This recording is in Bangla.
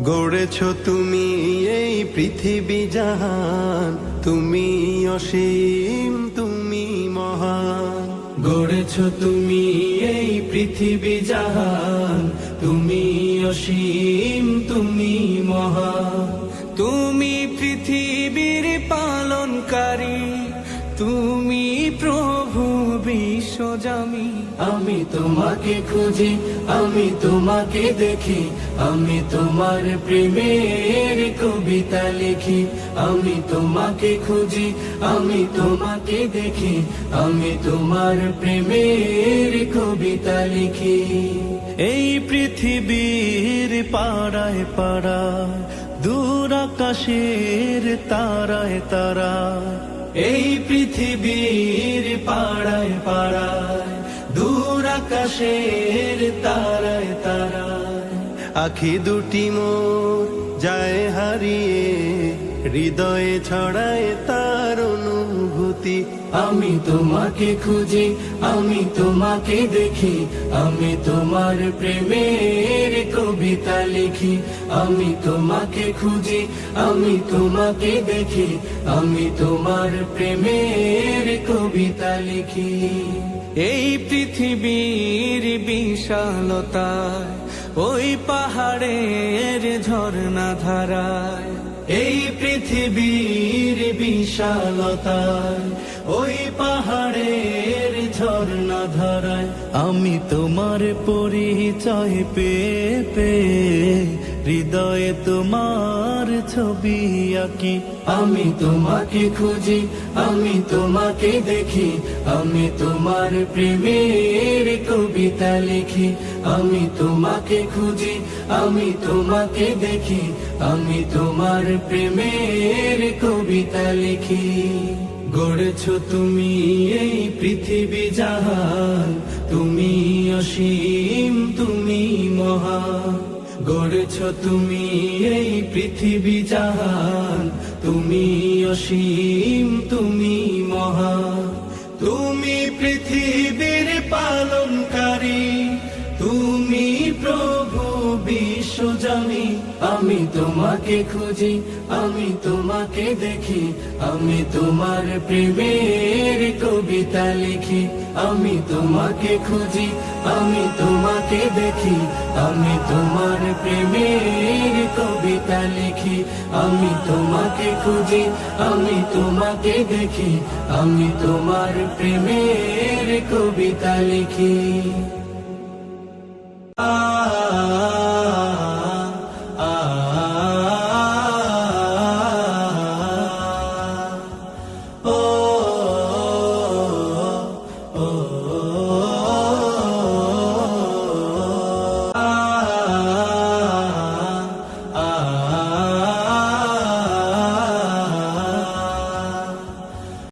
গড়েছ তুমি এই পৃথিবী জাহান, তুমি অসীম, তুমি মহান। গড়েছ তুমি এই পৃথিবী জাহান, তুমি অসীম, তুমি মহান। তুমি পৃথিবীর পালনকারী, তুমি প্রভু বিশ্বজামি। আমি তোমাকে খুঁজি, আমি তোমাকে দেখি, আমি তোমার প্রেমের কবিতা লিখি। আমি তোমাকে খুঁজি, আমি তোমাকে দেখি, আমি তোমার প্রেমের কবিতা লিখি। এই পৃথিবীর পাড়ায় পাড়ায়, দূর আকাশের তারায় তারায়, এই পৃথিবীর পাড়ায় পাড়ায়, দূর আকাশের তারায় তারায়। আখি দুটি মোর যায় হারিয়ে, হৃদয়ে ছড়ায় তার অনুভূতি। আমি তোমাকে খুঁজি, আমি তোমাকে দেখি, আমি তোমার প্রেমের কবিতা লিখি। আমি তোমাকে খুঁজি, আমি তোমাকে দেখি, আমি তোমার প্রেমের কবিতা লিখি। এই পৃথিবীর বিশালতায়, ওই পাহাড়ের ঝর্ণা ধারায়, এই পৃথিবীর বিশালতায়, ওই পাহাড়ের ঝর্ণা ধারায়, আমি তোমার পরিচয় পেয়ে পেয়ে হৃদয়ে তোমার ছবি আঁকি। আমি তোমাকে খুঁজি, আমি তোমাকে দেখি, আমি তোমার প্রেমের কবিতা লিখি। আমি তোমাকে খুঁজি, আমি তোমাকে দেখি, আমি তোমার প্রেমের কবিতা লিখি। গড়েছ তুমি এই পৃথিবী জাহান, তুমি অসীম, তুমি মহান। গড়েছ তুমি এই পৃথিবী জাহান, তুমি অসীম, তুমি মহান। তুমি পৃথিবীর পালনকারী, তুমি প্রভু বিশ্বজামি। আমি তোমাকে খুঁজি, আমি তোমাকে দেখি, আমি তোমার প্রেমের কবিতা লিখি। আমি তোমাকে খুঁজি, আমি তোমাকে দেখি, আমি তোমার প্রেমের কবিতা লিখি। আমি তোমাকে খুঁজি, আমি তোমাকে দেখি, আমি তোমার প্রেমের কবিতা লিখি।